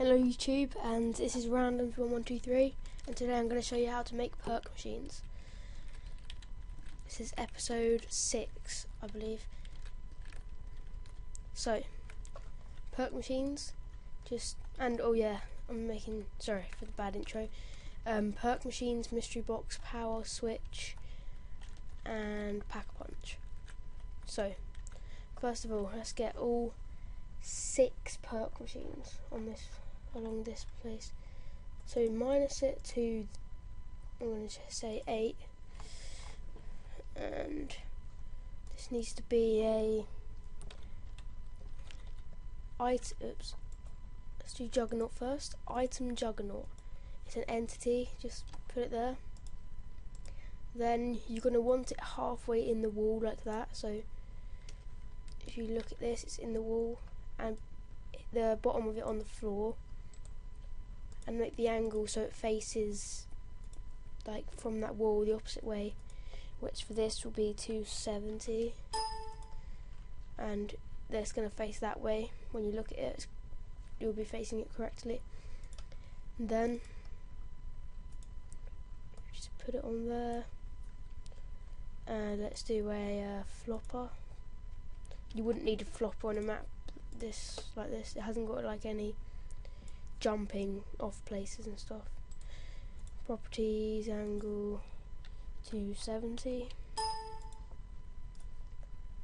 Hello YouTube, and this is Randoms1123, and today I'm going to show you how to make perk machines. This is episode 6, I believe. So, perk machines, sorry for the bad intro. Perk machines, mystery box, power switch, and pack-a-punch. So, first of all, let's get all 6 perk machines along this place. So minus it to, I'm going to say 8, and this needs to be let's do Juggernaut first. Item Juggernaut. It's an entity, just put it there. Then you're going to want it halfway in the wall like that. So if you look at this, it's in the wall and the bottom of it on the floor, and make the angle so it faces like from that wall the opposite way, which for this will be 270, and that's going to face that way. When you look at it, you'll be facing it correctly. And then just put it on there, and let's do a flopper. You wouldn't need a flopper on a map like this. It hasn't got like any jumping off places and stuff. Properties, angle 270.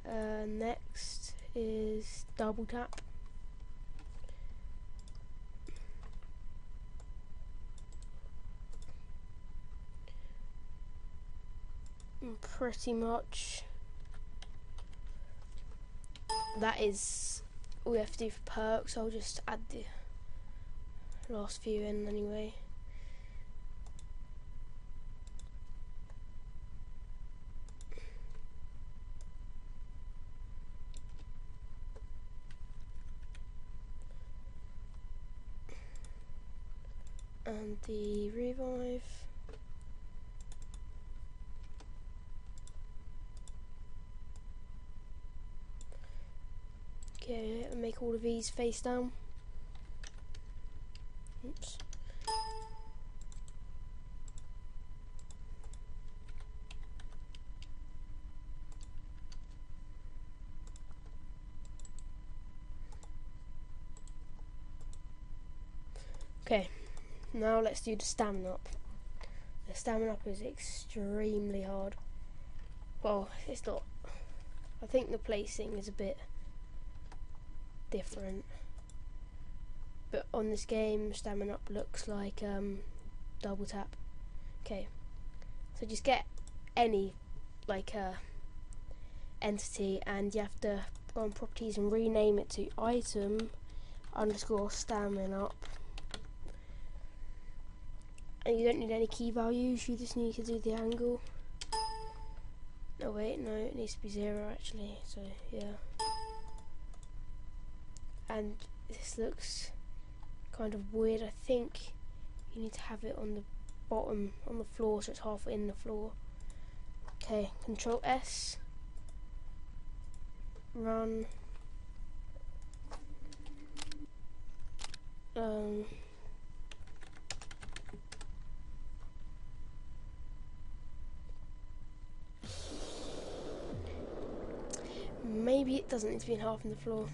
Next is double tap. And pretty much that is all we have to do for perks. I'll just add the last few in anyway. And the revive. Okay, make all of these face down. Oops. Okay, now let's do the stamina up. The stamina up is extremely hard. Well, it's not. I think the placing is a bit different, but on this game stamina up looks like double tap. Okay, so just get any entity, and you have to go on properties and rename it to item _ stamina up, and you don't need any key values, you just need to do the angle. No wait, no, it needs to be 0 actually, so yeah. And this looks kind of weird. I think you need to have it on the bottom, on the floor, so it's half in the floor. Okay, Control S, run. Maybe it doesn't need to be in half in the floor.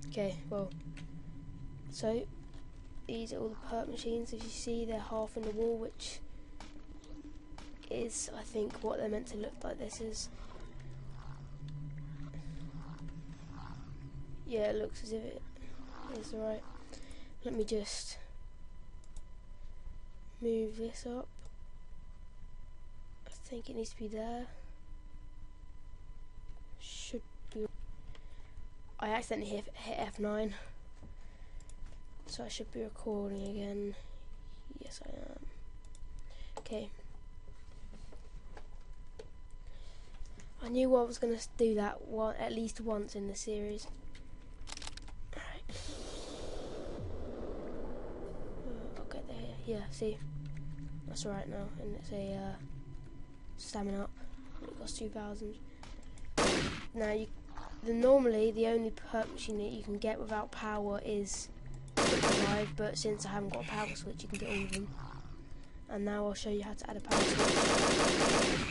Okay, well, so these are all the perk machines. As you see, they're half in the wall, which is, I think, what they're meant to look like. This is, yeah, it looks as if it is right. Let me just move this up. I think it needs to be there. Should be. I accidentally hit F9, so I should be recording again. Yes, I am. Okay. I knew I was going to do that at least once in the series. Alright. I'll get there. Yeah, see? That's alright now. And it's a stamina up. It costs 2,000. Now, normally the only perk machine that you can get without power is alive, but since I haven't got a power switch, you can get all of them. And now I'll show you how to add a power switch.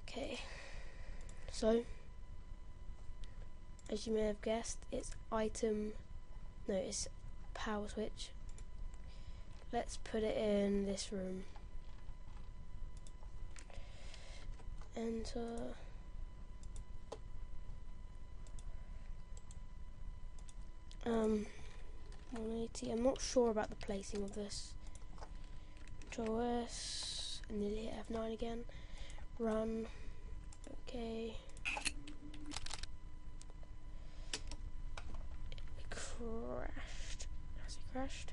Okay, so as you may have guessed, it's power switch. Let's put it in this room. Enter. 180. I'm not sure about the placing of this. Control S, and nearly hit F9 again. Run. Okay. It crashed. Has it crashed?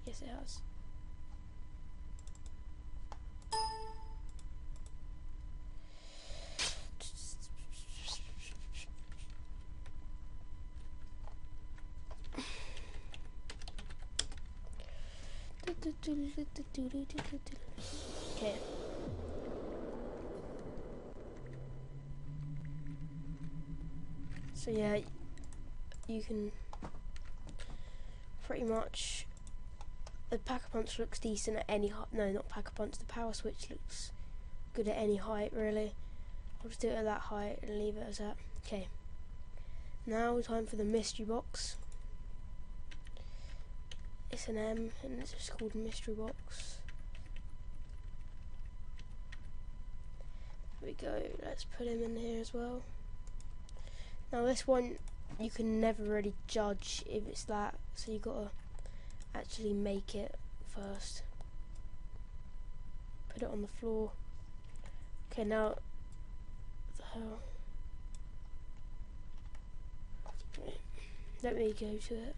Yes, it has. Okay. So yeah, you can pretty much, the Pack-a-Punch looks decent at any height. No, not Pack-a-Punch, the power switch looks good at any height really. I'll just do it at that height and leave it as that. Okay. Now time for the mystery box. It's an M and it's just called mystery box. There we go, let's put him in here as well. Now this one you can never really judge if it's that, so you gotta actually make it first. Put it on the floor. Okay, now what the hell? Let me go to it.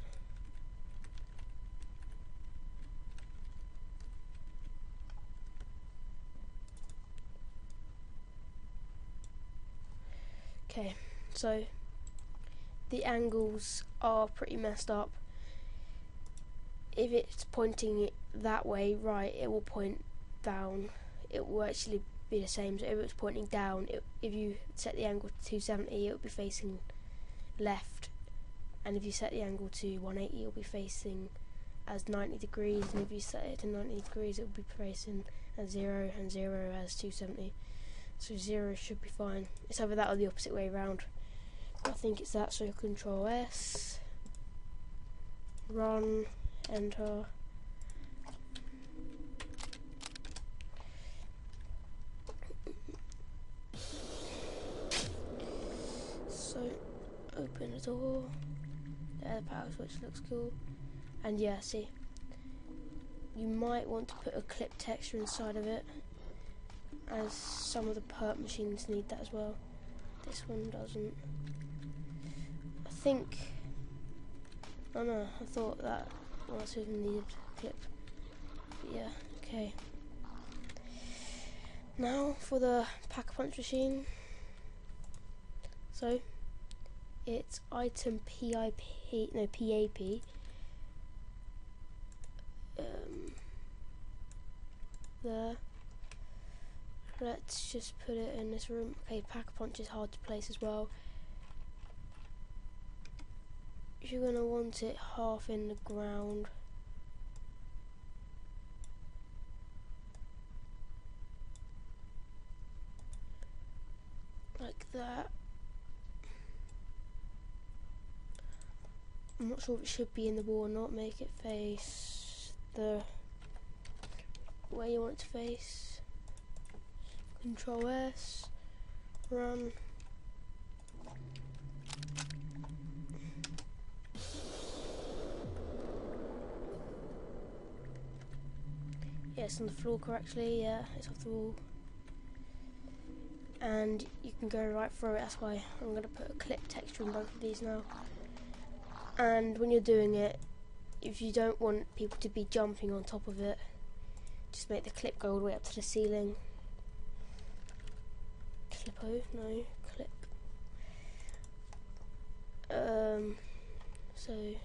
Okay, so the angles are pretty messed up. If it's pointing that way, right, it will point down. It will actually be the same. So if it's pointing down, if you set the angle to 270, it will be facing left. And if you set the angle to 180, it will be facing as 90 degrees. And if you set it to 90 degrees, it will be facing as 0, and 0 as 270. So 0 should be fine. It's either that or the opposite way around. I think it's that, so Control S, run, enter. So open the door. There, the power switch looks cool. And yeah, see, you might want to put a clip texture inside of it, as some of the perk machines need that as well. This one doesn't. I think. Oh no, I thought that last one needed a clip. But yeah, okay. Now for the Pack-a-Punch machine. So it's item PAP. There. Let's just put it in this room. Okay, Pack-a-Punch is hard to place as well. You're going to want it half in the ground. Like that. I'm not sure if it should be in the wall or not. Make it face the way you want it to face. Control S, run. Yeah, it's on the floor correctly, yeah, it's off the wall. And you can go right through it, that's why I'm going to put a clip texture in both of these now. And when you're doing it, if you don't want people to be jumping on top of it, just make the clip go all the way up to the ceiling. Clip-o, no, clip. So I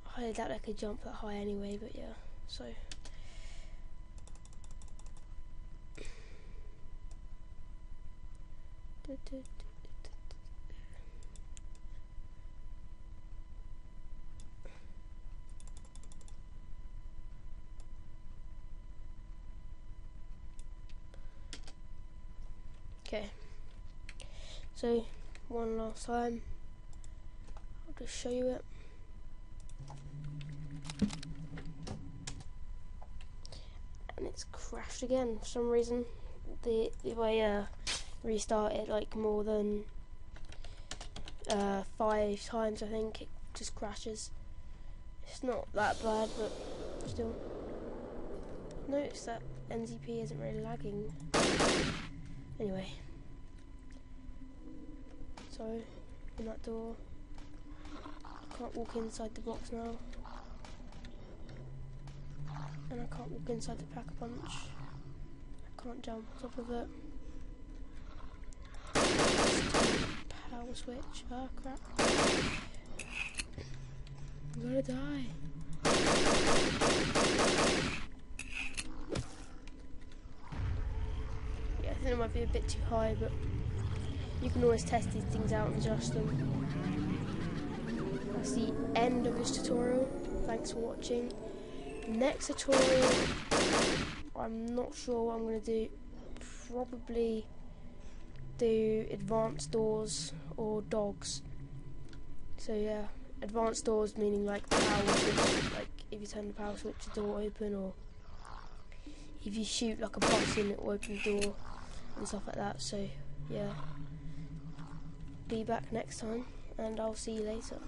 highly doubt I could jump that high anyway, but yeah, so Okay, so one last time, I'll just show you it. And it's crashed again for some reason. If I restart it like more than 5 times, I think it just crashes. It's not that bad, but still. Notice that NZP isn't really lagging. Anyway, so in that door, I can't walk inside the box now, and I can't walk inside the pack-a-punch. I can't jump on top of it. Power switch. Ah, crap! I'm gonna die. I think it might be a bit too high, but you can always test these things out and adjust them. That's the end of this tutorial. Thanks for watching. Next tutorial, I'm not sure what I'm going to do. Probably do advanced doors or dogs. So yeah, advanced doors meaning like power switch, like if you turn the power switch the door will open, or if you shoot like a button it will open the door and stuff like that. So yeah, be back next time and I'll see you later.